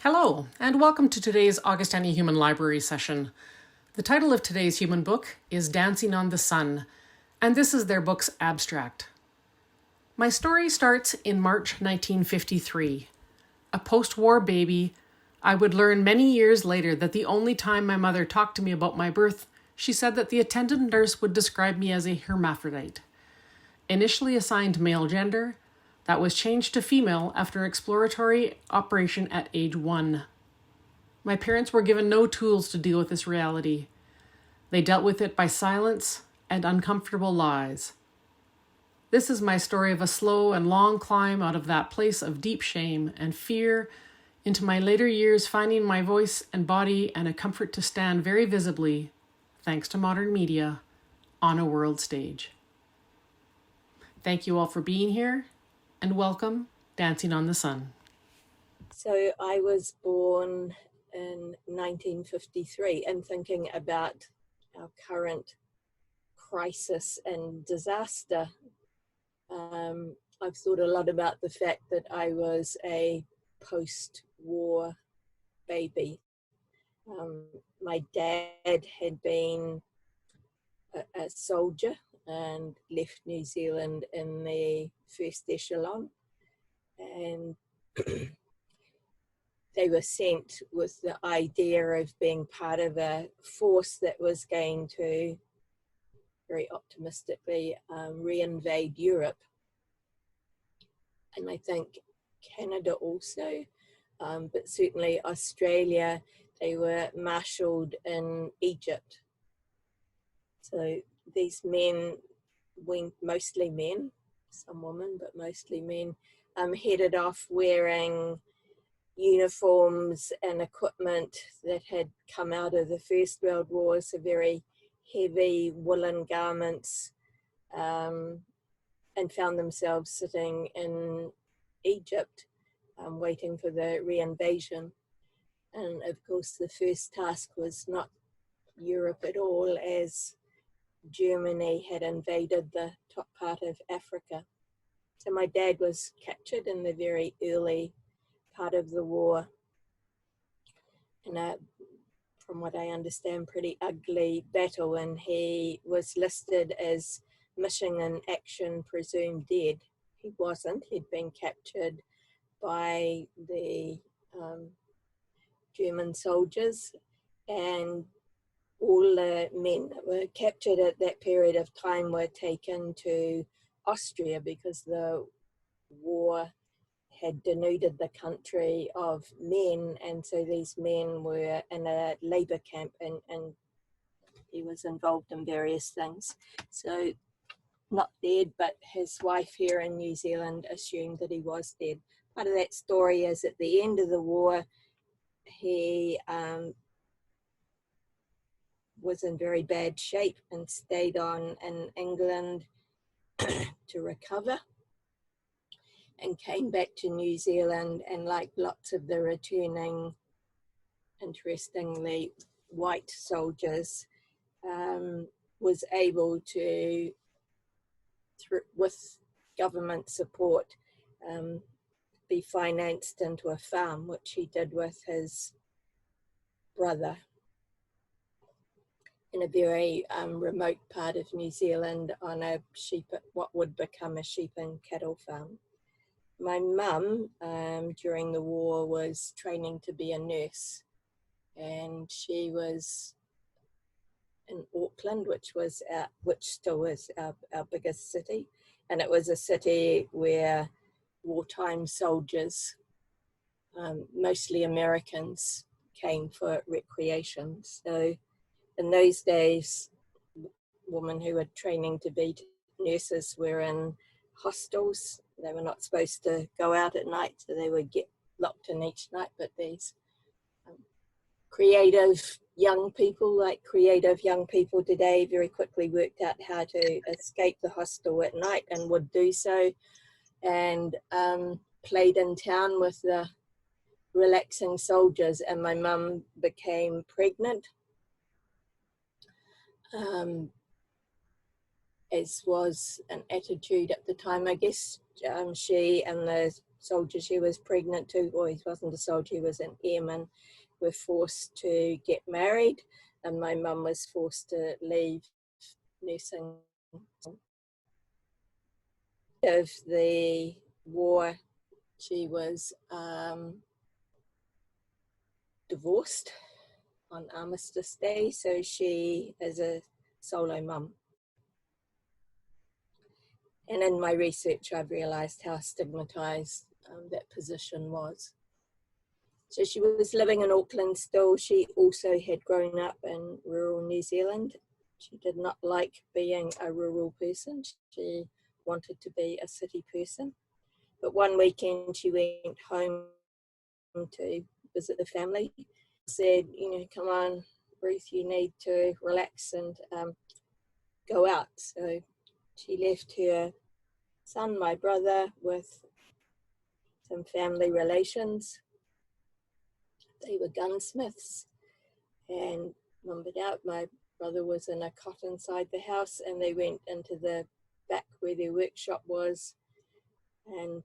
Hello, and welcome to today's Augustana Human Library session. The title of today's human book is Dancing on the Sun, and this is their book's abstract. My story starts in March 1953. A post-war baby, I would learn many years later that the only time my mother talked to me about my birth, she said that the attendant nurse would describe me as a hermaphrodite. Initially assigned male gender, that was changed to female after exploratory operation at age 1. My parents were given no tools to deal with this reality. They dealt with it by silence and uncomfortable lies. This is my story of a slow and long climb out of that place of deep shame and fear into my later years finding my voice and body and a comfort to stand very visibly, thanks to modern media, on a world stage. Thank you all for being here, and welcome, Dancing on the Sun. So I was born in 1953, and thinking about our current crisis and disaster, I've thought a lot about the fact that I was a post-war baby. My dad had been a soldier and left New Zealand in the first echelon, and they were sent with the idea of being part of a force that was going to, very optimistically, reinvade Europe. And I think Canada also, but certainly Australia. They were marshalled in Egypt. So these men, mostly men, some women, but mostly men, headed off wearing uniforms and equipment that had come out of the First World War, so very heavy woolen garments, and found themselves sitting in Egypt, waiting for the reinvasion. And of course, the first task was not Europe at all, as Germany had invaded the top part of Africa. So my dad was captured in the very early part of the war in a, from what I understand, pretty ugly battle, and he was listed as missing in action, presumed dead. He wasn't. He'd been captured by the German soldiers, and all the men that were captured at that period of time were taken to Austria because the war had denuded the country of men, and so these men were in a labor camp, and he was involved in various things. So not dead, but his wife here in New Zealand assumed that he was dead. Part of that story is at the end of the war, he was in very bad shape and stayed on in England to recover, and came back to New Zealand, and like lots of the returning, interestingly, white soldiers, was able to, with government support, be financed into a farm, which he did with his brother in a very remote part of New Zealand on a what would become a sheep and cattle farm. My mum, during the war, was training to be a nurse, and she was in Auckland, which still is our biggest city, and it was a city where wartime soldiers, mostly Americans, came for recreation. So in those days, women who were training to be nurses were in hostels. They were not supposed to go out at night, so they would get locked in each night. But these creative young people, like creative young people today, very quickly worked out how to escape the hostel at night, and would do so, and played in town with the relaxing soldiers. And my mum became pregnant, as was an attitude at the time, I guess. She and the soldier she was pregnant to, or he wasn't a soldier, he was an airman, were forced to get married, and my mum was forced to leave nursing. Of the war, she was divorced on Armistice Day, so she is a solo mum. And in my research, I've realised how stigmatised that position was. So she was living in Auckland still. She also had grown up in rural New Zealand. She did not like being a rural person. She wanted to be a city person. But one weekend she went home to visit the family. Said, come on, Ruth, you need to relax and go out. So she left her son, my brother, with some family relations. They were gunsmiths, and numbered out, my brother was in a cot inside the house, and they went into the back where their workshop was, and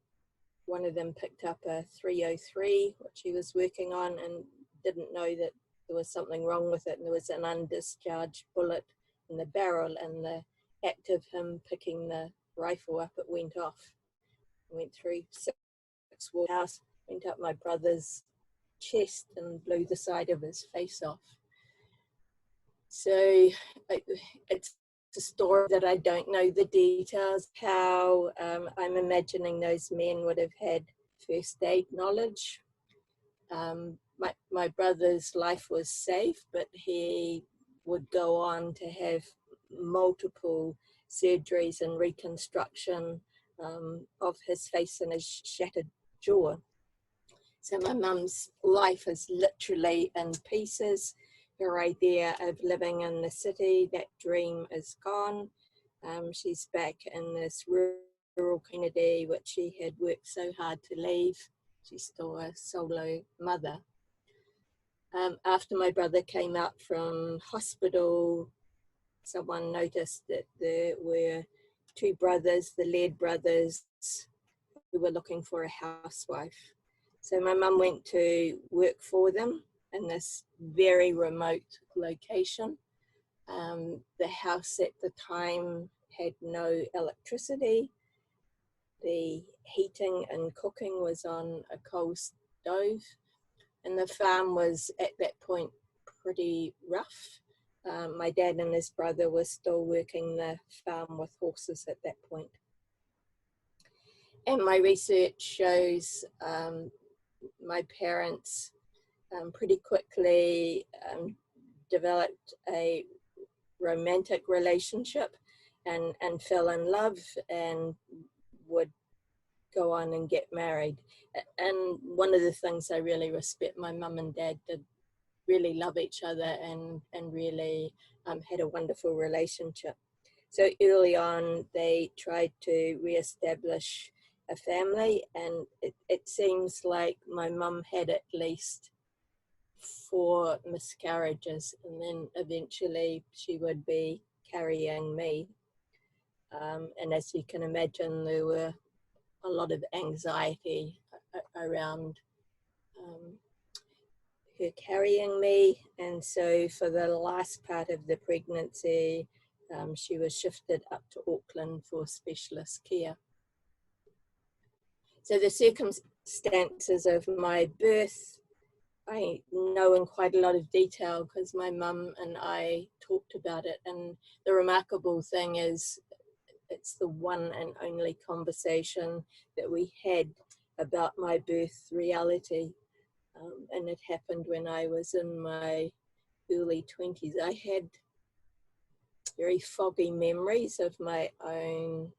one of them picked up a 303, which he was working on, and didn't know that there was something wrong with it, and there was an undischarged bullet in the barrel, and the act of him picking the rifle up, it went off. It went through 6 walls, house, went up my brother's chest and blew the side of his face off. So it's a story that I don't know the details, how I'm imagining those men would have had first aid knowledge. My brother's life was safe, but he would go on to have multiple surgeries and reconstruction of his face and his shattered jaw. So my mum's life is literally in pieces. Her idea of living in the city, that dream is gone. She's back in this rural community, which she had worked so hard to leave. She's still a solo mother. After my brother came out from hospital, someone noticed that there were 2 brothers, the Laird brothers, who were looking for a housewife. So my mum went to work for them in this very remote location. The house at the time had no electricity. The heating and cooking was on a coal stove, and the farm was at that point pretty rough. My dad and his brother were still working the farm with horses at that point. And my research shows my parents pretty quickly developed a romantic relationship and fell in love and would go on and get married. And one of the things I really respect, my mum and dad did really love each other and really had a wonderful relationship. So early on, they tried to reestablish a family, and it seems like my mum had at least 4 miscarriages, and then eventually she would be carrying me. And as you can imagine, there were a lot of anxiety around her carrying me. And so for the last part of the pregnancy, she was shifted up to Auckland for specialist care. So the circumstances of my birth, I know in quite a lot of detail because my mum and I talked about it. And the remarkable thing is, it's the one and only conversation that we had about my birth reality. And it happened when I was in my early 20s. I had very foggy memories of my own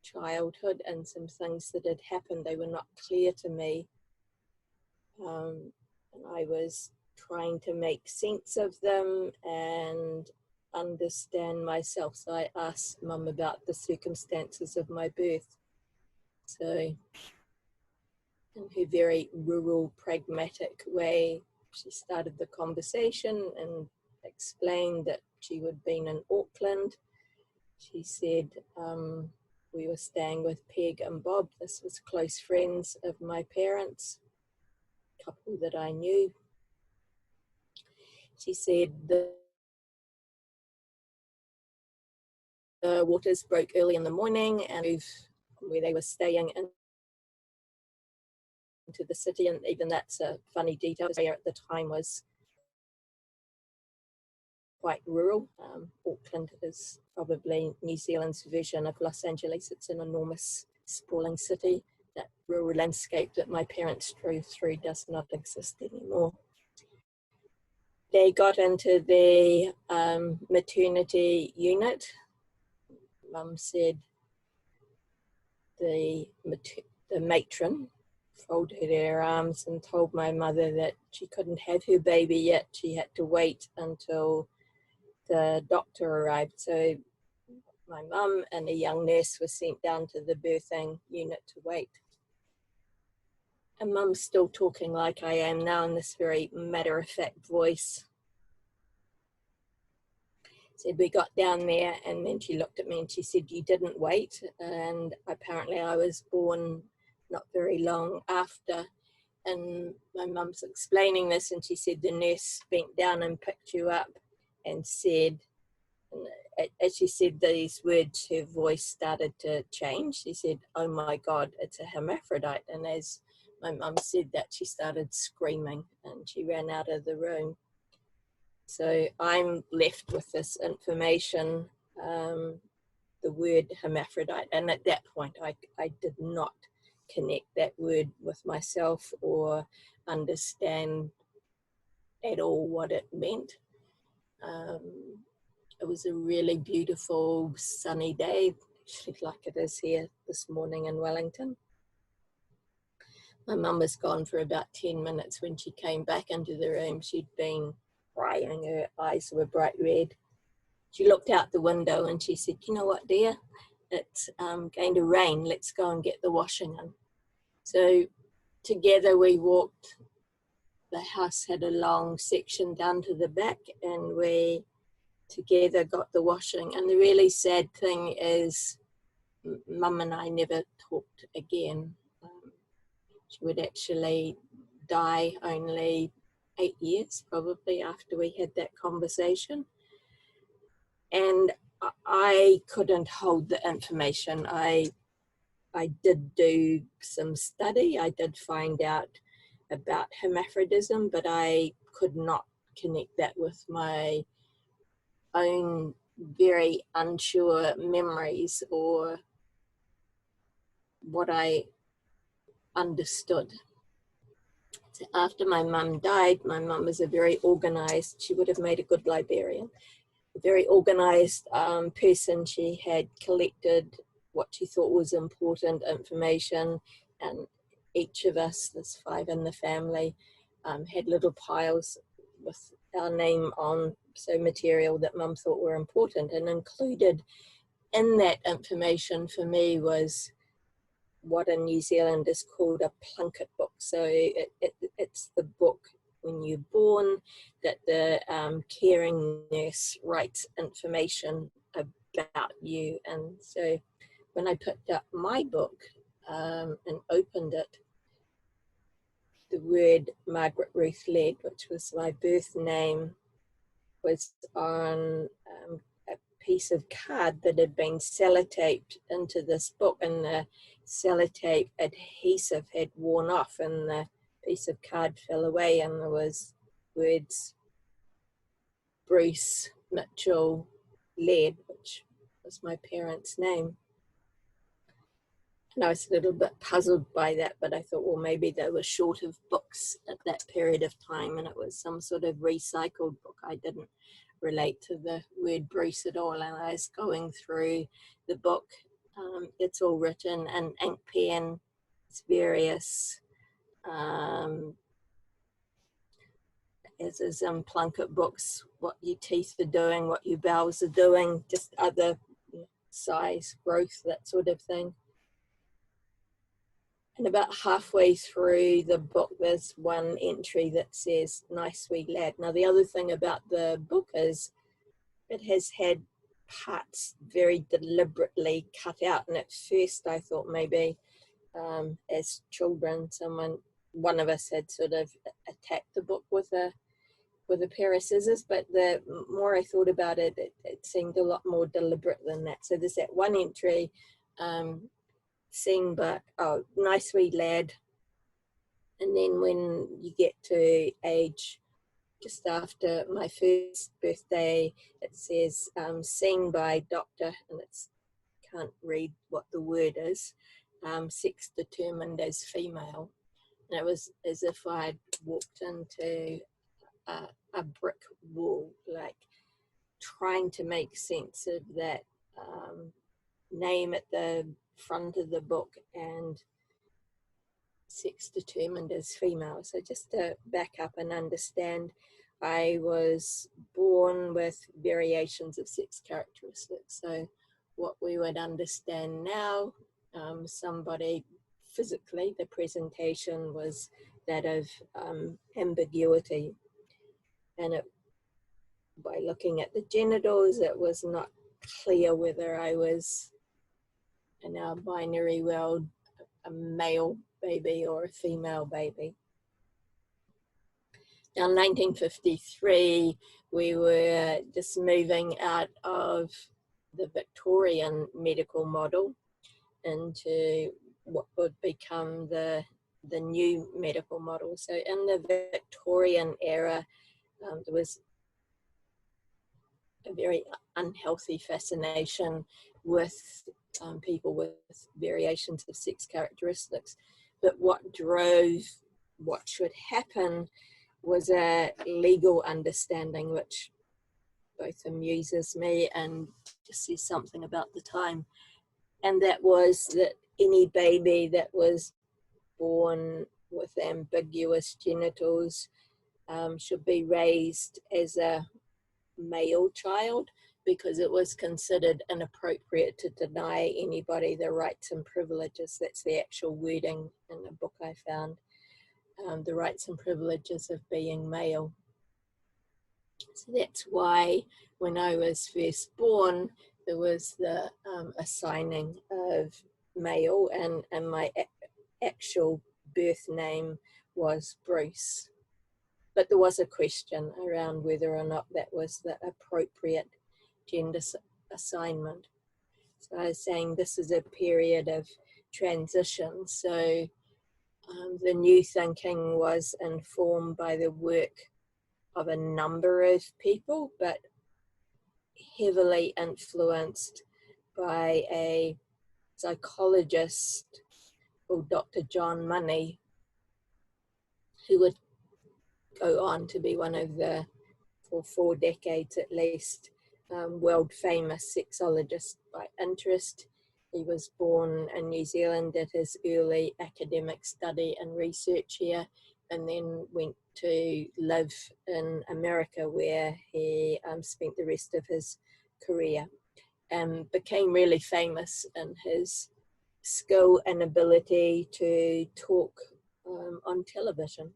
childhood and some things that had happened. They were not clear to me. And I was trying to make sense of them and understand myself. So I asked Mum about the circumstances of my birth. So in her very rural, pragmatic way, she started the conversation and explained that she had been in Auckland. She said, we were staying with Peg and Bob. This was close friends of my parents, a couple that I knew. She said the waters broke early in the morning and where they were staying into the city, and even that's a funny detail. Australia at the time was quite rural. Auckland is probably New Zealand's version of Los Angeles. It's an enormous, sprawling city. That rural landscape that my parents drove through does not exist anymore. They got into the maternity unit. Mum said the matron folded her arms and told my mother that she couldn't have her baby yet. She had to wait until the doctor arrived. So my mum and a young nurse were sent down to the birthing unit to wait. And Mum's still talking like I am now in this very matter-of-fact voice. Said we got down there, and then she looked at me and she said, "You didn't wait." And apparently I was born not very long after. And my mum's explaining this, and she said the nurse bent down and picked you up and said, and as she said these words, her voice started to change. She said, "Oh my God, it's a hermaphrodite." And as my mum said that, she started screaming and she ran out of the room. So I'm left with this information, the word hermaphrodite. And at that point, I did not connect that word with myself or understand at all what it meant. It was a really beautiful sunny day, actually like it is here this morning in Wellington. My mum was gone for about 10 minutes. When she came back into the room, she'd been crying, her eyes were bright red. She looked out the window and she said, "You know what, dear, it's going to rain, let's go and get the washing in." So together we walked. The house had a long section down to the back, and we together got the washing. And the really sad thing is Mum and I never talked again. She would actually die only 8 years probably after we had that conversation. And I couldn't hold the information. I did do some study. I did find out about hermaphrodism, but I could not connect that with my own very unsure memories or what I understood. So after my mum died, my mum was a very organized, she would have made a good librarian, a very organized person. She had collected what she thought was important information, and each of us, there's 5 in the family, had little piles with our name on, so material that Mum thought were important. And included in that information for me was what in New Zealand is called a plunket book. So it's the book when you're born that the caring nurse writes information about you. And so when I picked up my book and opened it, the word Margaret Ruth Led, which was my birth name, was on a piece of card that had been sellotaped into this book, and the sellotape adhesive had worn off and the piece of card fell away, and there was words Bruce Mitchell Led, which was my parents' name. And I was a little bit puzzled by that, but I thought, well, maybe they were short of books at that period of time and it was some sort of recycled book. I didn't relate to the word Bruce at all, and I was going through the book. It's all written in ink pen. It's various, as is in plunket books, what your teeth are doing, what your bowels are doing, just other size, growth, that sort of thing. And about halfway through the book, there's one entry that says, "Nice wee lad." Now, the other thing about the book is it has had parts very deliberately cut out. And at first I thought maybe as children, one of us had sort of attacked the book with a pair of scissors, but the more I thought about it, it seemed a lot more deliberate than that. So there's that one entry, sing but, oh, nice wee lad. And then when you get to age just after my first birthday, it says sing by doctor, and it's, can't read what the word is, sex determined as female. And it was as if I'd walked into a brick wall, like trying to make sense of that name at the front of the book and sex determined as female. So just to back up and understand, I was born with variations of sex characteristics. So what we would understand now, somebody physically, the presentation was that of ambiguity. And by looking at the genitals, it was not clear whether I was, in our binary world, a male baby or a female baby. Now, in 1953, we were just moving out of the Victorian medical model into what would become the new medical model. So in the Victorian era, there was a very unhealthy fascination with people with variations of sex characteristics. But what drove what should happen was a legal understanding, which both amuses me and just says something about the time. And that was that any baby that was born with ambiguous genitals should be raised as a male child, because it was considered inappropriate to deny anybody the rights and privileges. That's the actual wording in the book I found. The rights and privileges of being male. So that's why when I was first born, there was the assigning of male, and my actual birth name was Bruce. But there was a question around whether or not that was the appropriate gender assignment. So I was saying this is a period of transition. So the new thinking was informed by the work of a number of people, but heavily influenced by a psychologist called Dr. John Money, who would go on to be one of the, for 4 decades at least, world famous sexologist by interest. He was born in New Zealand, did his early academic study and research here, and then went to live in America, where he spent the rest of his career, and became really famous in his skill and ability to talk on television.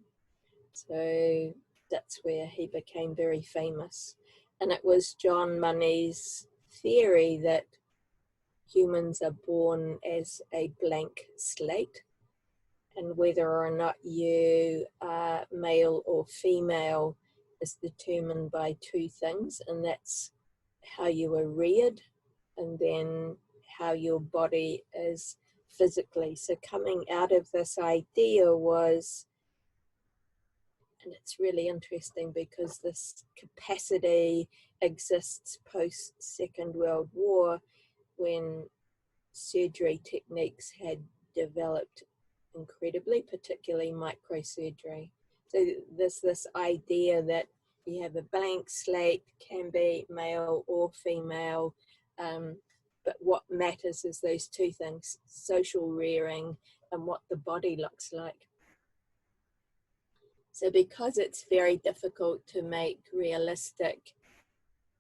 So that's where he became very famous. And it was John Money's theory that humans are born as a blank slate, and whether or not you are male or female is determined by 2 things, and that's how you were reared and then how your body is physically. So coming out of this idea was, and it's really interesting because this capacity exists post Second World War, when surgery techniques had developed incredibly, particularly microsurgery. So there's this idea that you have a blank slate, can be male or female, but what matters is those 2 things, social rearing and what the body looks like. So because it's very difficult to make realistic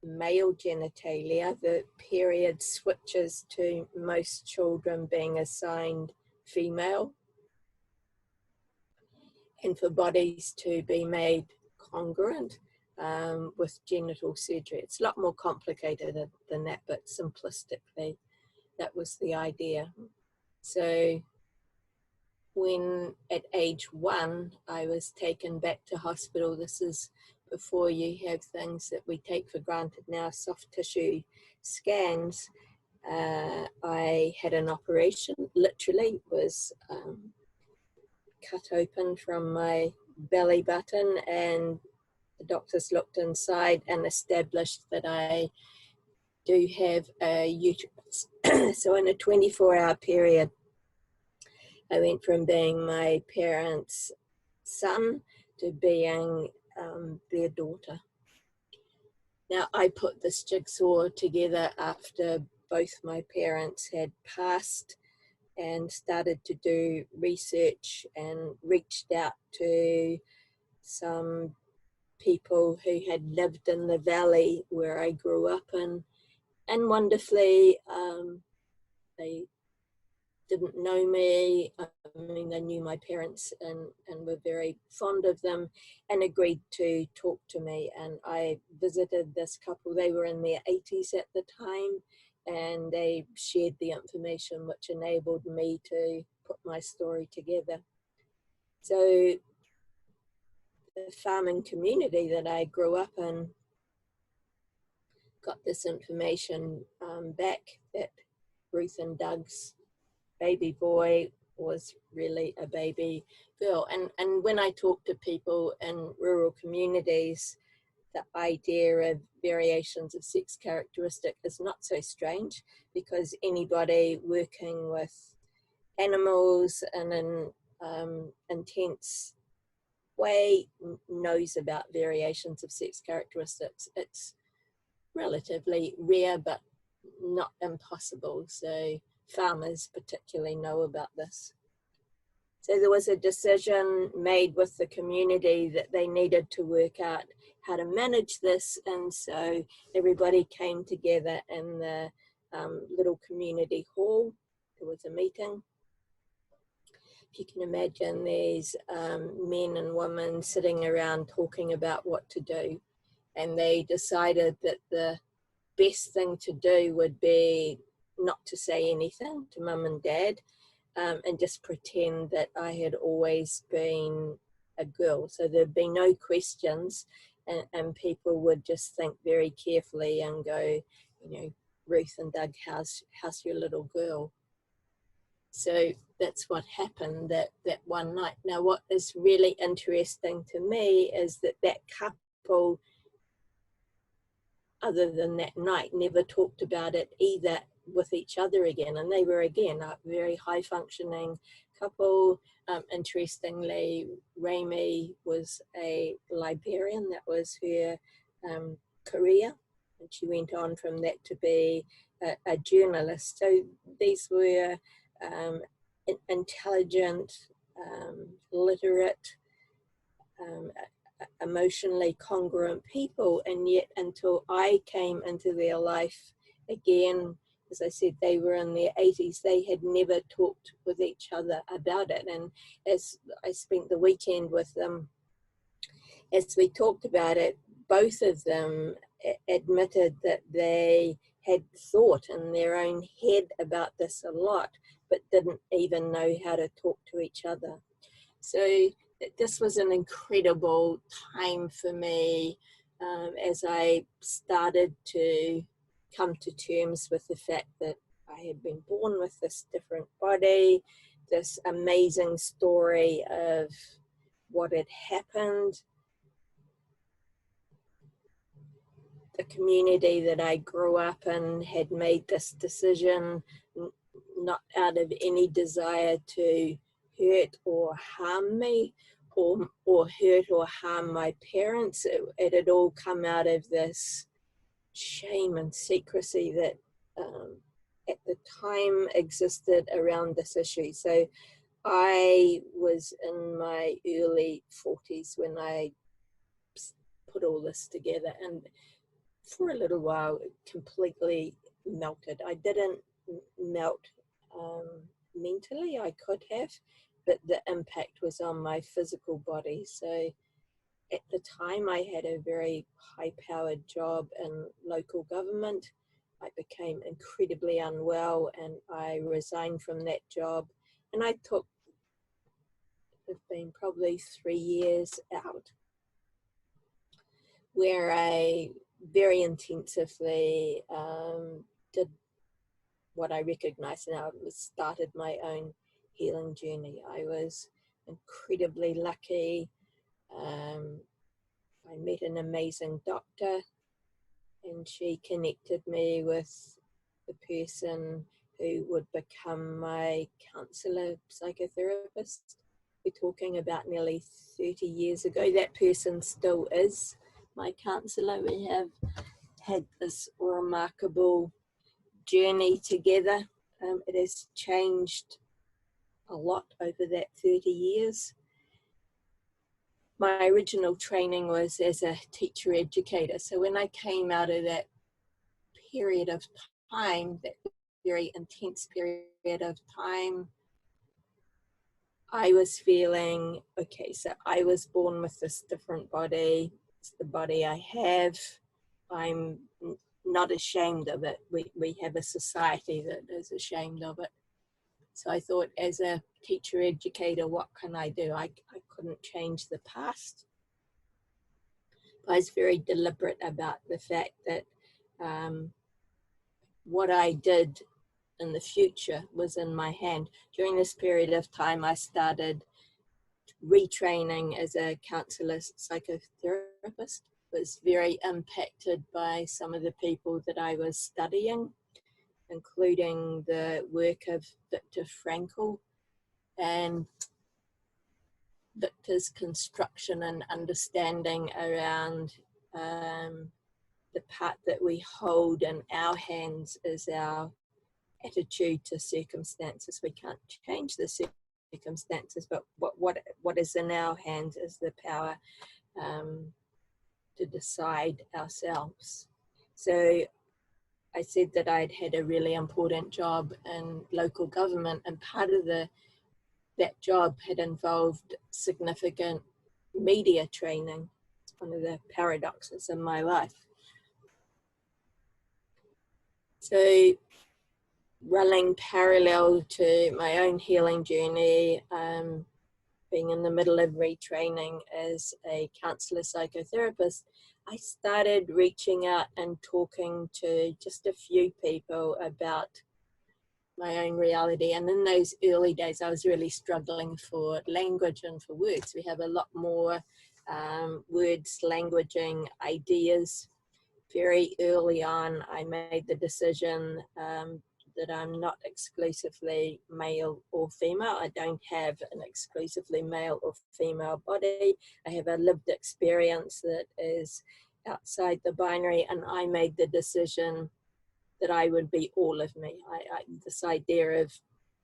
male genitalia, the period switches to most children being assigned female. And for bodies to be made congruent, with genital surgery. It's a lot more complicated than that, but simplistically, that was the idea. So when at age 1, I was taken back to hospital. This is before you have things that we take for granted now, soft tissue scans. I had an operation, literally was cut open from my belly button, and the doctors looked inside and established that I do have a uterus. So in a 24-hour period, I went from being my parents' son to being their daughter. Now, I put this jigsaw together after both my parents had passed and started to do research and reached out to some people who had lived in the valley where I grew up in. And wonderfully, they didn't know me. I mean, they knew my parents and were very fond of them and agreed to talk to me. And I visited this couple. They were in their 80s at the time, and they shared the information which enabled me to put my story together. So the farming community that I grew up in got this information back that Ruth and Doug's baby boy was really a baby girl. And when I talk to people in rural communities, the idea of variations of sex characteristic is not so strange, because anybody working with animals in an intense way knows about variations of sex characteristics. It's relatively rare, but not impossible. So farmers particularly know about this. So there was a decision made with the community that they needed to work out how to manage this, and so everybody came together in the little community hall. There was a meeting. If you can imagine, there's men and women sitting around talking about what to do, and they decided that the best thing to do would be not to say anything to mum and dad, and just pretend that I had always been a girl. So there'd be no questions, and people would just think very carefully and go, you know, Ruth and Doug, how's your little girl? So that's what happened that one night. Now, what is really interesting to me is that couple, other than that night, never talked about it either with each other again. And they were, again, a very high functioning couple. Interestingly, Raimi was a librarian. That was her career. And she went on from that to be a journalist. So these were intelligent, literate, emotionally congruent people, and yet until I came into their life again, as I said, they were in their 80s, they had never talked with each other about it. And as I spent the weekend with them, as we talked about it, both of them admitted that they had thought in their own head about this a lot, but didn't even know how to talk to each other. So this was an incredible time for me as I started to come to terms with the fact that I had been born with this different body, this amazing story of what had happened. The community that I grew up in had made this decision not out of any desire to hurt or harm me, or hurt or harm my parents. It had all come out of this shame and secrecy that at the time existed around this issue. So I was in my early 40s when I put all this together, and for a little while it completely melted. I didn't melt mentally, I could have, but the impact was on my physical body. So at the time I had a very high-powered job in local government. I became incredibly unwell and I resigned from that job, and I took, it's been probably 3 years out, where I very intensively did what I recognize now, started my own healing journey. I was incredibly lucky. I met an amazing doctor, and she connected me with the person who would become my counsellor, psychotherapist. We're talking about nearly 30 years ago. That person still is my counsellor. We have had this remarkable journey together. It has changed a lot over that 30 years. My original training was as a teacher educator. So when I came out of that period of time, that very intense period of time, I was feeling, okay, so I was born with this different body. It's the body I have. I'm not ashamed of it. We have a society that is ashamed of it. So I thought, as a teacher educator, what can I do? I couldn't change the past. I was very deliberate about the fact that what I did in the future was in my hand. During this period of time, I started retraining as a counsellor psychotherapist. Was very impacted by some of the people that I was studying, including the work of Viktor Frankl and Victor's construction and understanding around the part that we hold in our hands is our attitude to circumstances. We can't change the circumstances, but what is in our hands is the power to decide ourselves. So I said that I'd had a really important job in local government, and part of that job had involved significant media training. It's one of the paradoxes in my life. So running parallel to my own healing journey, being in the middle of retraining as a counsellor psychotherapist, I started reaching out and talking to just a few people about my own reality. And in those early days, I was really struggling for language and for words. We have a lot more words, languaging, ideas. Very early on, I made the decision that I'm not exclusively male or female. I don't have an exclusively male or female body. I have a lived experience that is outside the binary, and I made the decision that I would be all of me. This idea of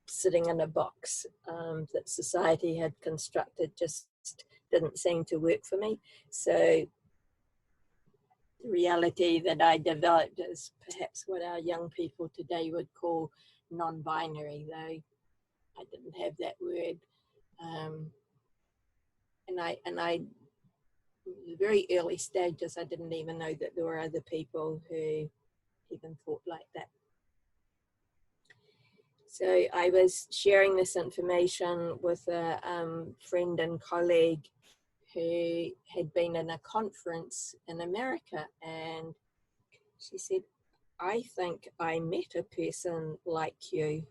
sitting in a box that society had constructed just didn't seem to work for me. So the reality that I developed is perhaps what our young people today would call non-binary, though I didn't have that word. And I, very early stages, I didn't even know that there were other people who even thought like that. So I was sharing this information with a friend and colleague who had been in a conference in America, and she said, I think I met a person like you.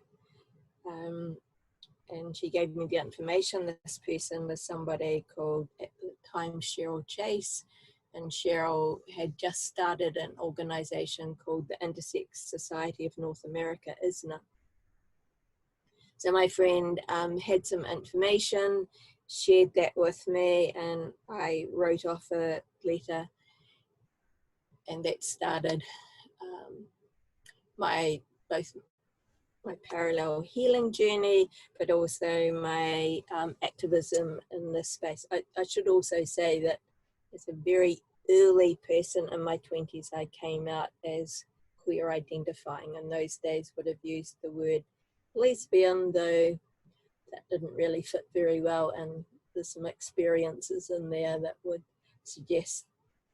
And she gave me the information. This person was somebody called, at the time, Cheryl Chase. And Cheryl had just started an organization called the Intersex Society of North America, ISNA. So my friend had some information, shared that with me, and I wrote off a letter, and that started both my parallel healing journey, but also my activism in this space. I should also say that as a very early person in my 20s, I came out as queer identifying. In those days would have used the word lesbian, though that didn't really fit very well, and there's some experiences in there that would suggest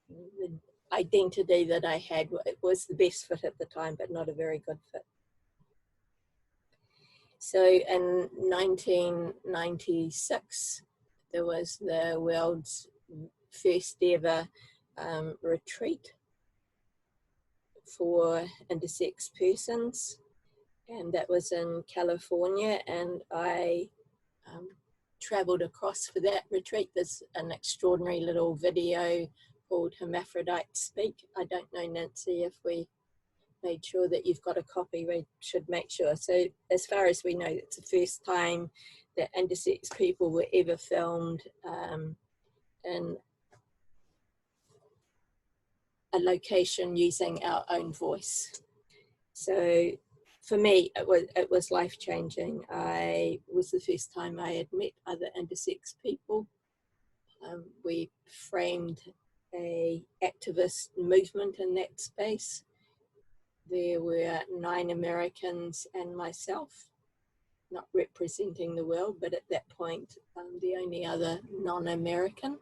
the identity that I had. It was the best fit at the time, but not a very good fit. So in 1996, there was the world's first ever retreat for intersex persons, and that was in California, and I traveled across for that retreat. There's an extraordinary little video called Hermaphrodite Speak. I don't know, Nancy, if we made sure that you've got a copy. We should make sure. So as far as we know, it's the first time that intersex people were ever filmed in a location using our own voice. So for me, it was life-changing. It was the first time I had met other intersex people. We framed a activist movement in that space. There were 9 Americans and myself, not representing the world, but at that point, the only other non-American.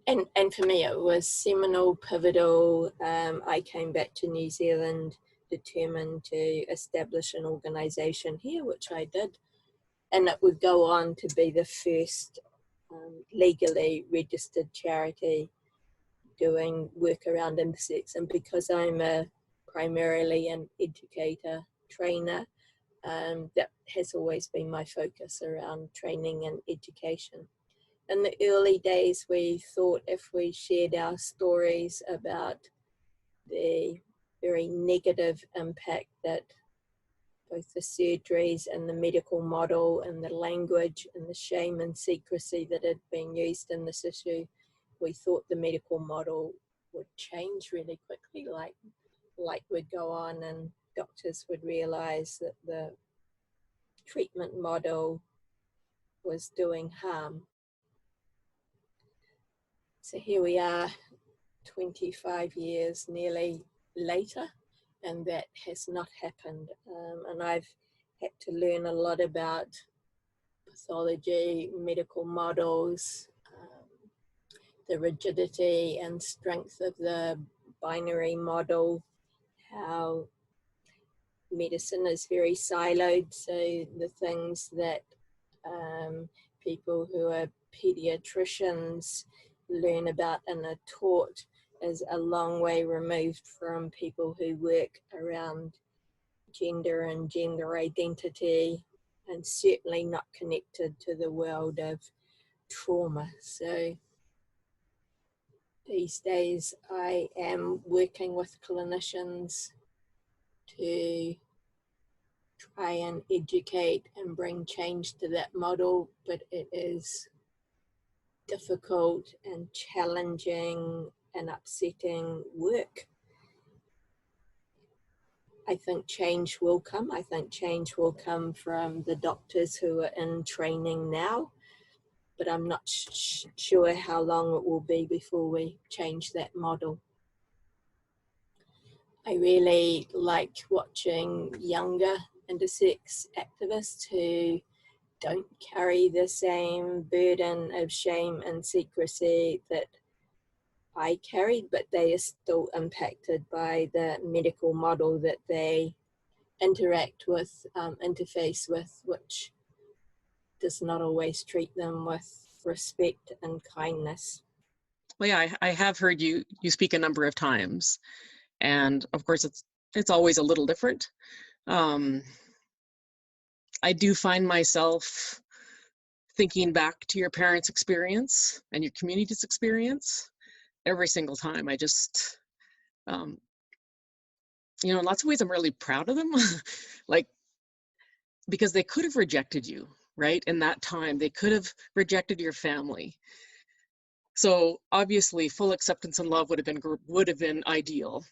And for me, it was seminal, pivotal. I came back to New Zealand determined to establish an organisation here, which I did. And it would go on to be the first legally registered charity doing work around intersex. And because I'm primarily an educator, trainer, that has always been my focus around training and education. In the early days, we thought if we shared our stories about the very negative impact that both the surgeries and the medical model and the language and the shame and secrecy that had been used in this issue, we thought the medical model would change really quickly, like would go on and doctors would realize that the treatment model was doing harm. So here we are 25 years nearly later, and that has not happened. And I've had to learn a lot about pathology, medical models, the rigidity and strength of the binary model, how medicine is very siloed. So the things that people who are pediatricians learn about and are taught is a long way removed from people who work around gender and gender identity, and certainly not connected to the world of trauma. So these days I am working with clinicians to try and educate and bring change to that model, but it is difficult and challenging and upsetting work. I think change will come. I think change will come from the doctors who are in training now, but I'm not sure how long it will be before we change that model. I really like watching younger intersex activists who don't carry the same burden of shame and secrecy that I carried, but they are still impacted by the medical model that they interact with, interface with, which does not always treat them with respect and kindness. Well, yeah, I have heard you speak a number of times, and of course it's always a little different. I do find myself thinking back to your parents' experience and your community's experience every single time. I just, in lots of ways, I'm really proud of them, like, because they could have rejected you, right? In that time, they could have rejected your family. So obviously, full acceptance and love would have been ideal,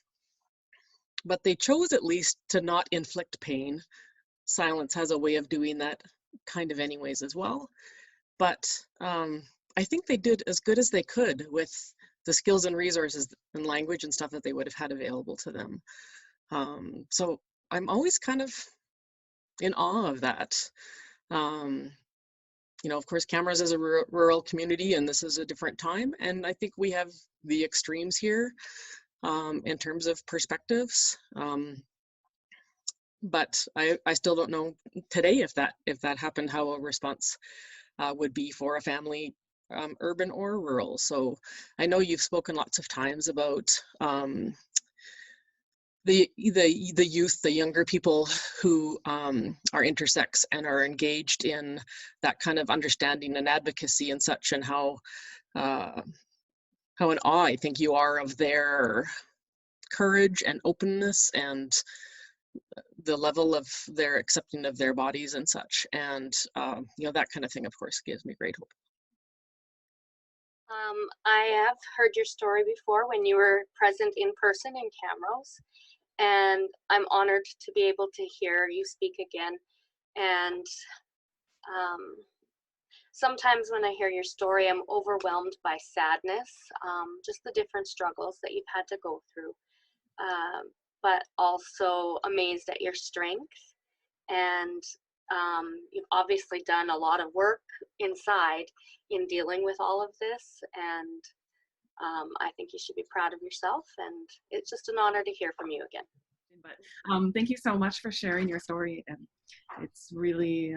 but they chose at least to not inflict pain. Silence has a way of doing that kind of anyways as well. But I think they did as good as they could with the skills and resources and language and stuff that they would have had available to them. So I'm always kind of in awe of that. of course, Cameras is a rural community, and this is a different time. And I think we have the extremes here in terms of perspectives. But I still don't know today if that happened, how a response would be for a family, urban or rural. So I know you've spoken lots of times about the youth, the younger people who are intersex and are engaged in that kind of understanding and advocacy and such, and how in awe I think you are of their courage and openness and the level of their accepting of their bodies and such. And that kind of thing, of course, gives me great hope. I have heard your story before when you were present in person in Camrose, and I'm honored to be able to hear you speak again. And sometimes when I hear your story, I'm overwhelmed by sadness, just the different struggles that you've had to go through, but also amazed at your strength. And you've obviously done a lot of work inside in dealing with all of this, and I think you should be proud of yourself, and it's just an honor to hear from you again. But thank you so much for sharing your story, and it's really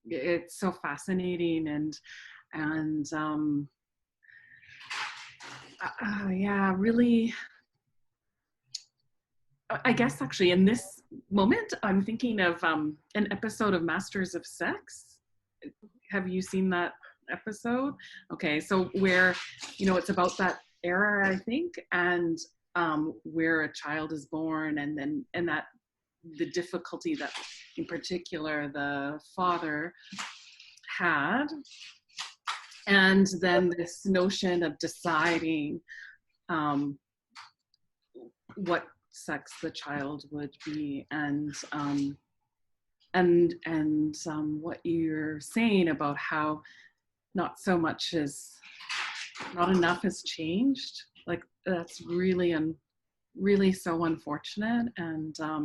it's so fascinating, and yeah, really. I guess actually in this moment, I'm thinking of an episode of Masters of Sex. Have you seen that episode? Okay, so where, it's about that era, I think, and where a child is born, and that the difficulty that in particular the father had, and then this notion of deciding what sex the child would be, and what you're saying about how not enough has changed. Like, that's really so unfortunate. And I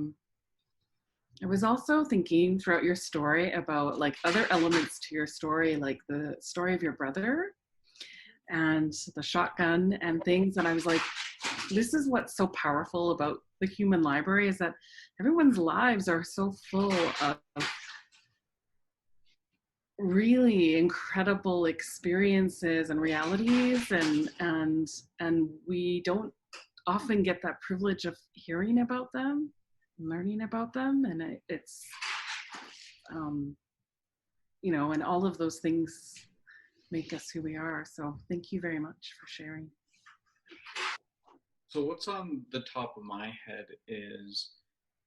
was also thinking throughout your story about like other elements to your story, like the story of your brother and the shotgun and things. And I was like, this is what's so powerful about the human library, is that everyone's lives are so full of really incredible experiences and realities, and we don't often get that privilege of hearing about them, learning about them, and it's and all of those things make us who we are. So thank you very much for sharing. So what's on the top of my head is,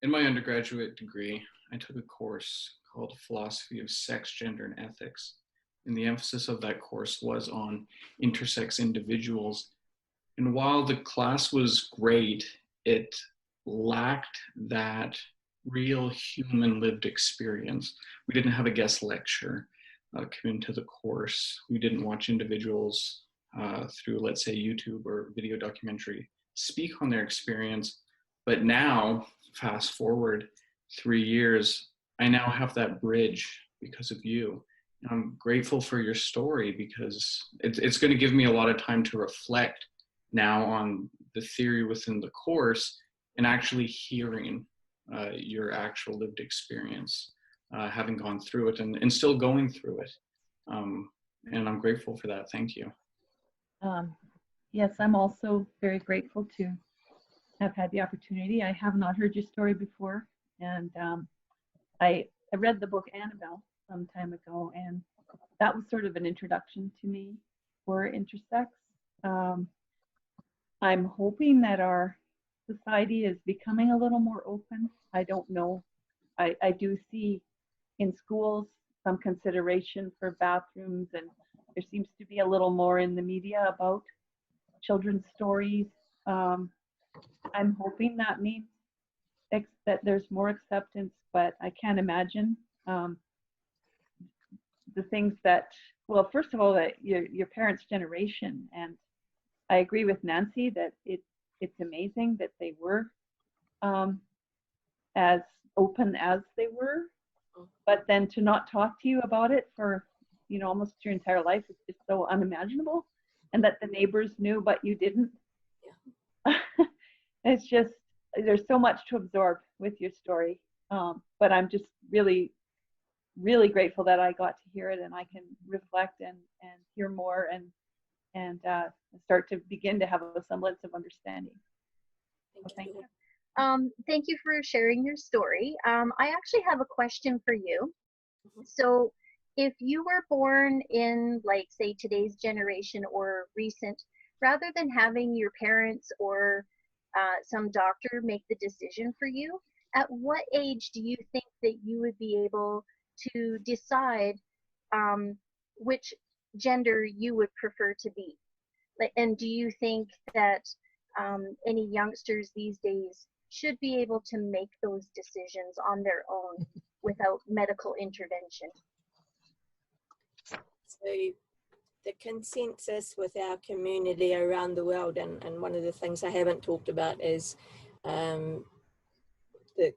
in my undergraduate degree, I took a course called Philosophy of Sex, Gender, and Ethics. And the emphasis of that course was on intersex individuals. And while the class was great, it lacked that real human lived experience. We didn't have a guest lecture come into the course. We didn't watch individuals through, let's say, YouTube or video documentary speak on their experience. But now, fast forward 3 years, I now have that bridge because of you. And I'm grateful for your story, because it's going to give me a lot of time to reflect now on the theory within the course and actually hearing your actual lived experience, having gone through it and still going through it. And I'm grateful for that. Thank you. Yes, I'm also very grateful to have had the opportunity. I have not heard your story before, and I read the book Annabelle some time ago, and that was sort of an introduction to me for intersex. I'm hoping that our society is becoming a little more open. I don't know. I do see in schools some consideration for bathrooms, and there seems to be a little more in the media about children's stories. I'm hoping that means that there's more acceptance, but I can't imagine the things that, well, first of all, that your parents' generation, and I agree with Nancy that it's amazing that they were as open as they were, but then to not talk to you about it for you know, almost your entire life is just so unimaginable, and that the neighbors knew but you didn't. Yeah. It's just, there's so much to absorb with your story, but I'm just really, really grateful that I got to hear it, and I can reflect and hear more and start to begin to have a semblance of understanding. Thank you. Thank you for sharing your story. I actually have a question for you. So if you were born in, like, say, today's generation or recent, rather than having your parents or some doctor make the decision for you, at what age do you think that you would be able to decide which gender you would prefer to be? Like, and do you think that any youngsters these days should be able to make those decisions on their own without medical intervention? So the consensus with our community around the world, and one of the things I haven't talked about is the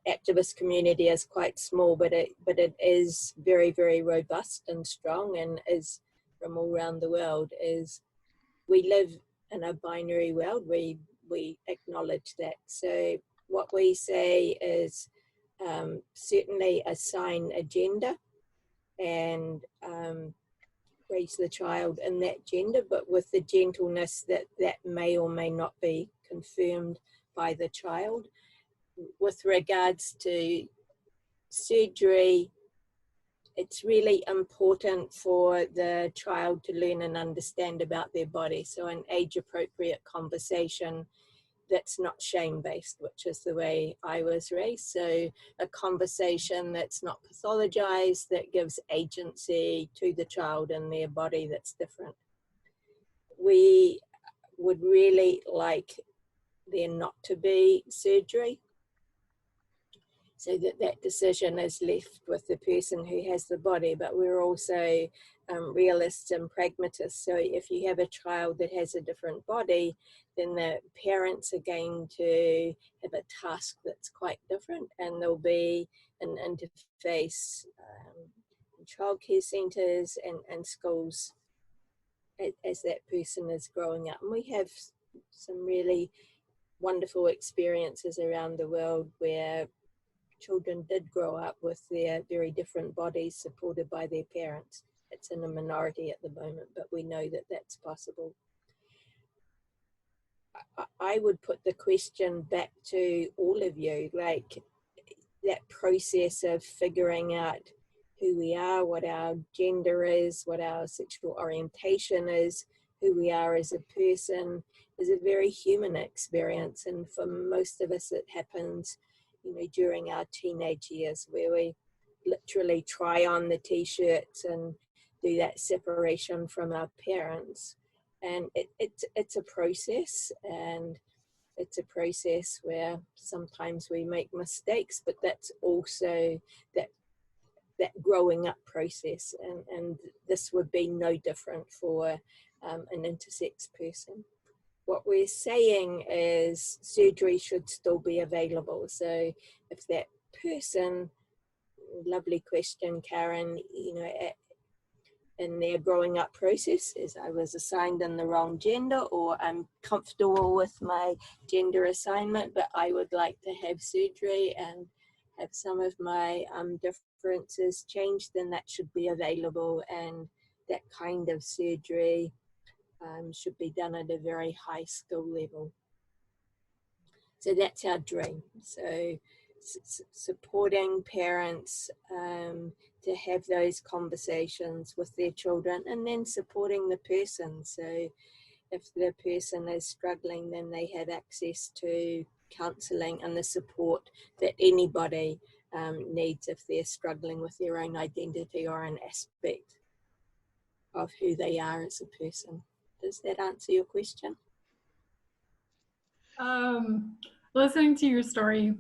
activist community is quite small, but it is very, very robust and strong, and is from all around the world. Is we live in a binary world. We acknowledge that. So what we say is certainly assign a gender and raise the child in that gender, but with the gentleness that may or may not be confirmed by the child. With regards to surgery, it's really important for the child to learn and understand about their body. So an age-appropriate conversation that's not shame-based, which is the way I was raised. So a conversation that's not pathologized, that gives agency to the child and their body that's different. We would really like there not to be surgery, so that decision is left with the person who has the body. But we're also realists and pragmatists. So if you have a child that has a different body, then the parents are going to have a task that's quite different, and there'll be an interface in childcare centres and schools as that person is growing up. And we have some really wonderful experiences around the world where children did grow up with their very different bodies supported by their parents. It's in a minority at the moment, but we know that that's possible. I would put the question back to all of you, like that process of figuring out who we are, what our gender is, what our sexual orientation is, who we are as a person, is a very human experience. And for most of us, it happens, you know, during our teenage years, where we literally try on the t-shirts and do that separation from our parents. And it's a process, and it's a process where sometimes we make mistakes, but that's also that growing up process, and this would be no different for an intersex person. What we're saying is surgery should still be available. So if that person, lovely question, Karen, you know, in their growing up process, is I was assigned in the wrong gender, or I'm comfortable with my gender assignment, but I would like to have surgery and have some of my differences changed, then that should be available, and that kind of surgery should be done at a very high skill level. So that's our dream. So supporting parents to have those conversations with their children, and then supporting the person. So if the person is struggling, then they have access to counselling and the support that anybody needs if they're struggling with their own identity or an aspect of who they are as a person. Does that answer your question? Listening to your story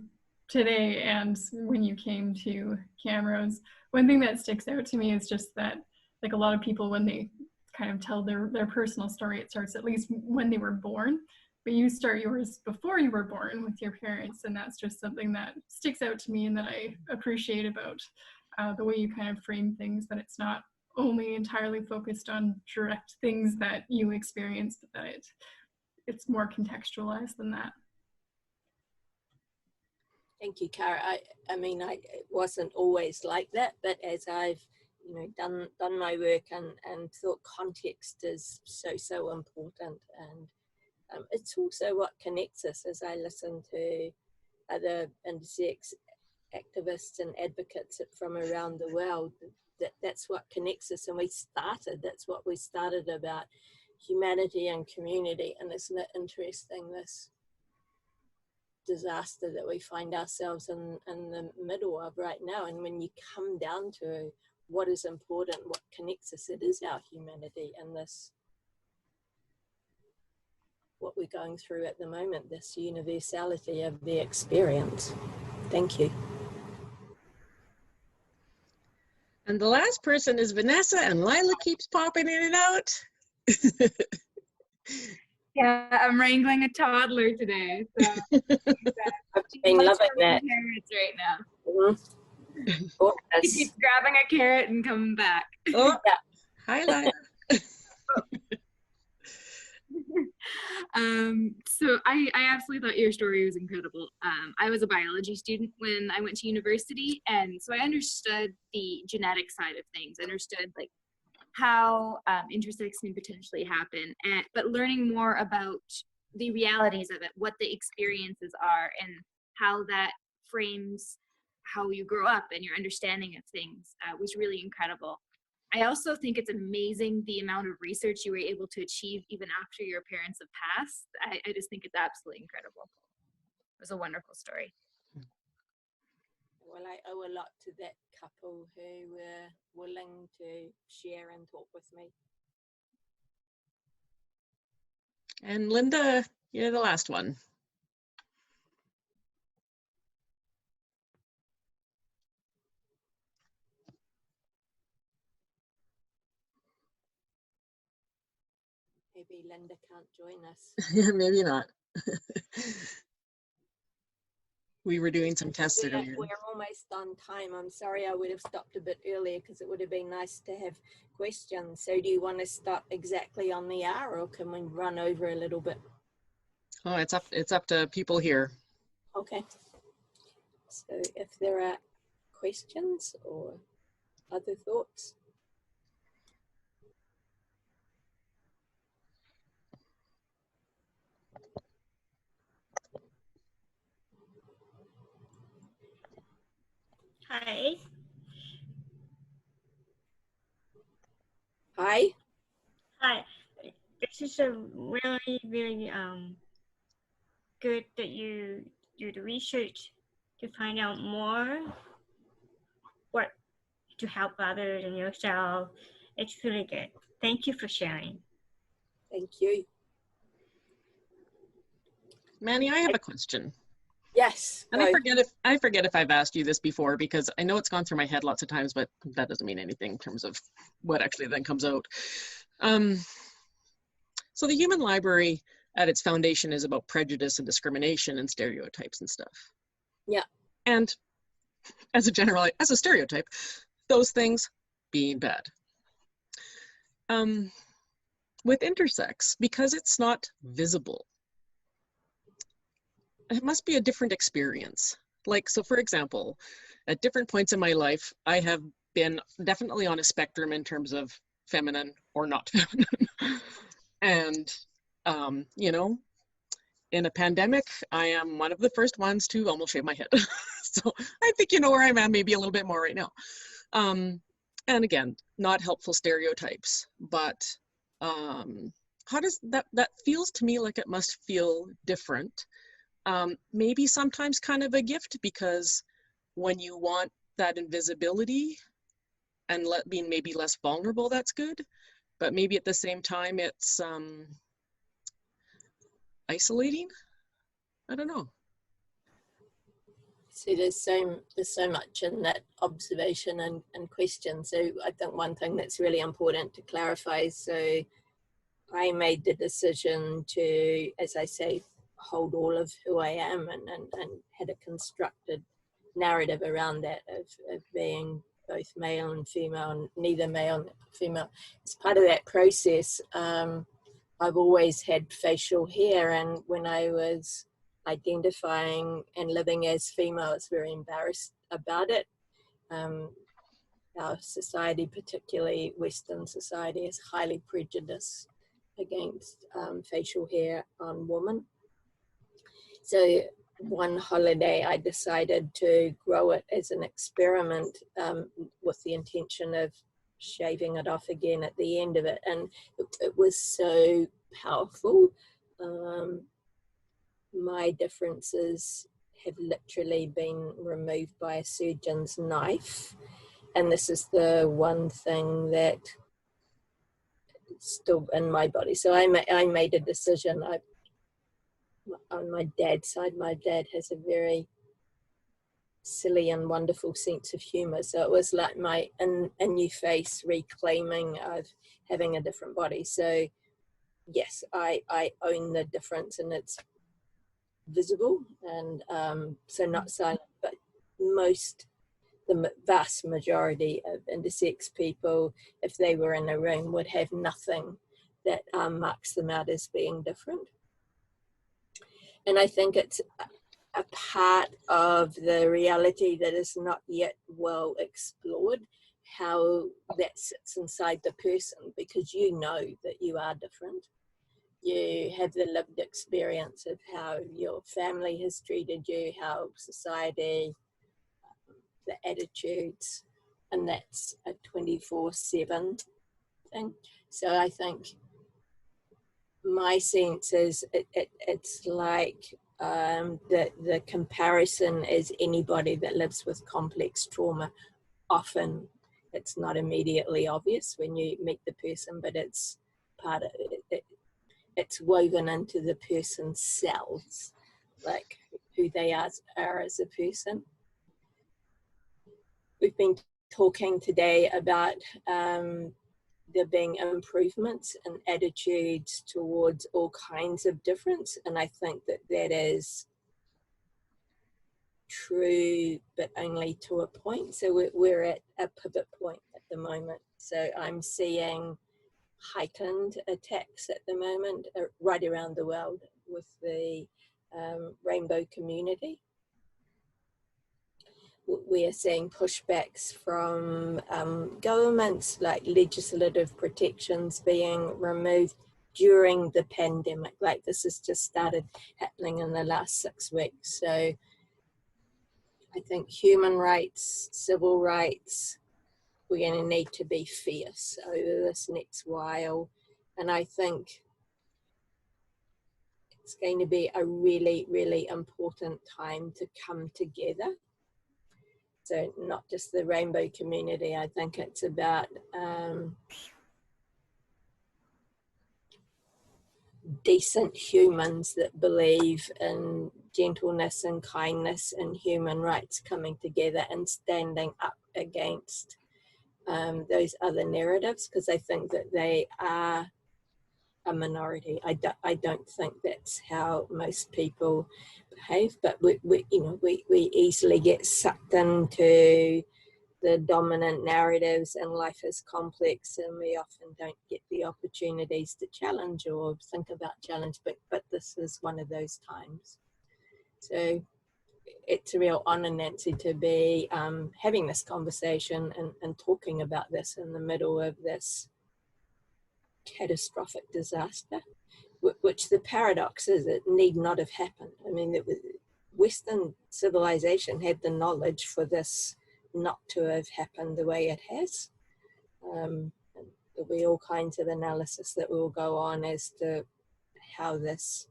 today and when you came to Camrose, one thing that sticks out to me is just that, like, a lot of people, when they kind of tell their personal story, it starts at least when they were born, but you start yours before you were born with your parents, and that's just something that sticks out to me and that I appreciate about the way you kind of frame things, that it's not only entirely focused on direct things that you experience, but that it's more contextualized than that. Thank you, Cara. I mean, it wasn't always like that, but as I've, you know, done my work and thought context is so important, and it's also what connects us. As I listen to other intersex activists and advocates from around the world, that's what connects us. And that's what we started about humanity and community. And isn't it interesting, this disaster that we find ourselves in the middle of right now? And when you come down to what is important, what connects us, it is our humanity and this, what we're going through at the moment, this universality of the experience. Thank you. And the last person is Vanessa, and Lila keeps popping in and out. Yeah, I'm wrangling a toddler today, so I've been loving that. carrots right now. Mm-hmm. Oh, He keeps grabbing a carrot and coming back. Oh, yeah. Hi, Lila. So I absolutely thought your story was incredible. I was a biology student when I went to university, and so I understood the genetic side of things. I understood like how intersex can potentially happen, but learning more about the realities of it, what the experiences are, and how that frames how you grow up and your understanding of things was really incredible. I also think it's amazing the amount of research you were able to achieve even after your parents have passed. I just think it's absolutely incredible. It was a wonderful story. Well, I owe a lot to that couple who were willing to share and talk with me. And Linda, you're the last one. Maybe Linda can't join us. Maybe not. We were doing some tests earlier. We're almost on time. I'm sorry I would have stopped a bit earlier because it would have been nice to have questions. So do you want to stop exactly on the hour, or can we run over a little bit? Oh, it's up to people here. Okay. So if there are questions or other thoughts. Hi. Hi. Hi. This is a really good that you do the research to find out more what to help others and yourself. It's really good. Thank you for sharing. Thank you. Manny, I have a question. Yes. And I forget if I've asked you this before, because I know it's gone through my head lots of times, but that doesn't mean anything in terms of what actually then comes out. So the human library at its foundation is about prejudice and discrimination and stereotypes and stuff. Yeah. And as a stereotype, those things being bad. With intersex, because it's not visible, it must be a different experience. Like, so for example, at different points in my life, I have been definitely on a spectrum in terms of feminine or not feminine. And, you know, in a pandemic, I am one of the first ones to almost shave my head. So I think you know where I'm at, maybe a little bit more right now. And again, not helpful stereotypes, but how does that feels to me like it must feel different. Maybe sometimes kind of a gift, because when you want that invisibility and being maybe less vulnerable, that's good. But maybe at the same time, it's isolating. I don't know. So there's so much in that observation and question. So I think one thing that's really important to clarify. So I made the decision to, as I say, hold all of who I am and had a constructed narrative around that of being both male and female, and neither male nor female. As part of that process, I've always had facial hair, and when I was identifying and living as female, I was very embarrassed about it. Our society, particularly Western society, is highly prejudiced against facial hair on women. So one holiday I decided to grow it as an experiment with the intention of shaving it off again at the end of it, and it was so powerful. My differences have literally been removed by a surgeon's knife, and this is the one thing that is still in my body. So I made a decision. On my dad's side, my dad has a very silly and wonderful sense of humor. So it was like a new face reclaiming of having a different body. So yes, I own the difference, and it's visible, and so not silent, but the vast majority of intersex people, if they were in a room, would have nothing that marks them out as being different. And I think it's a part of the reality that is not yet well explored, how that sits inside the person, because you know that you are different. You have the lived experience of how your family has treated you, how society, the attitudes, and that's a 24/7 thing. So I think my sense is it's like the comparison is anybody that lives with complex trauma. Often it's not immediately obvious when you meet the person, but it's part of it. It's woven into the person's cells, like who they are as a person. We've been talking today about there being improvements in attitudes towards all kinds of difference, and I think that that is true, but only to a point. So we're at a pivot point at the moment. So I'm seeing heightened attacks at the moment right around the world with the rainbow community. We are seeing pushbacks from governments, like legislative protections being removed during the pandemic. Like this has just started happening in the last 6 weeks. So I think human rights, civil rights, we're going to need to be fierce over this next while. And I think it's going to be a really, really important time to come together. So not just the rainbow community, I think it's about decent humans that believe in gentleness and kindness and human rights coming together and standing up against those other narratives, because I think that they are a minority. I don't think that's how most people behave, but we easily get sucked into the dominant narratives, and life is complex, and we often don't get the opportunities to challenge or think about challenge, but this is one of those times. So it's a real honor, Nancy, to be having this conversation and talking about this in the middle of this catastrophic disaster, which the paradox is it need not have happened. I mean, Western civilization had the knowledge for this not to have happened the way it has. There'll be all kinds of analysis that will go on as to how this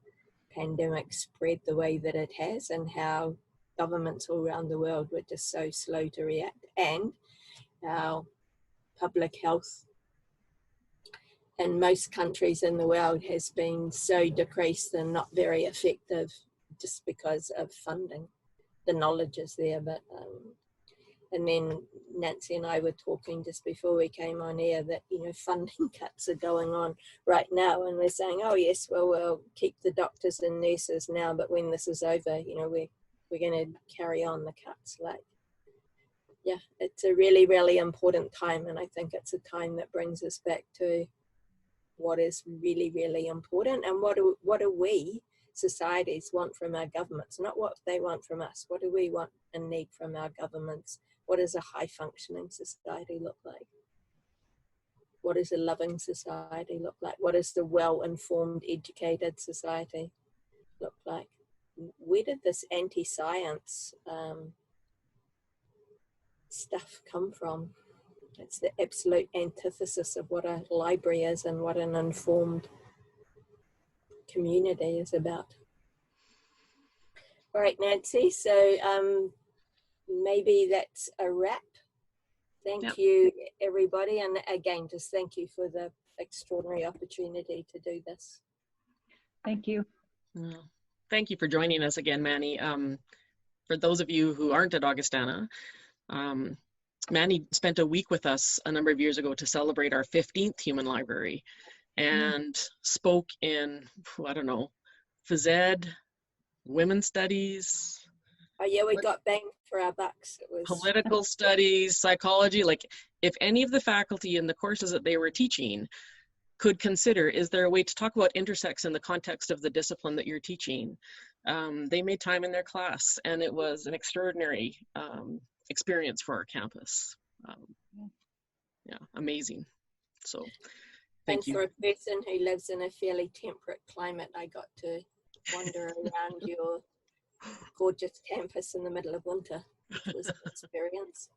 pandemic spread the way that it has, and how governments all around the world were just so slow to react, and how public health in most countries in the world has been so decreased and not very effective just because of funding. The knowledge is there, but and then Nancy and I were talking just before we came on air that, funding cuts are going on right now, and we're saying, oh yes, well, we'll keep the doctors and nurses now, but when this is over, we're going to carry on the cuts. Like, yeah, it's a really, really important time. And I think it's a time that brings us back to what is really, really important, and what do we, societies, want from our governments, not what they want from us. What do we want and need from our governments? What does a high functioning society look like? What does a loving society look like? What does the well-informed, educated society look like? Where did this anti-science stuff come from? It's the absolute antithesis of what a library is and what an informed community is about. All right, Nancy, so maybe that's a wrap. Thank you, everybody. And again, just thank you for the extraordinary opportunity to do this. Thank you. Thank you for joining us again, Manny. For those of you who aren't at Augustana, Manny spent a week with us a number of years ago to celebrate our 15th Human Library, and spoke in, I don't know, phys ed, women's studies. Oh yeah, we got bang for our bucks. It was Political studies, psychology. Like, if any of the faculty in the courses that they were teaching could consider, is there a way to talk about intersex in the context of the discipline that you're teaching? They made time in their class, and it was an extraordinary experience for our campus. Yeah, amazing. So thank you. And for a person who lives in a fairly temperate climate, I got to wander around your gorgeous campus in the middle of winter, which was an experience.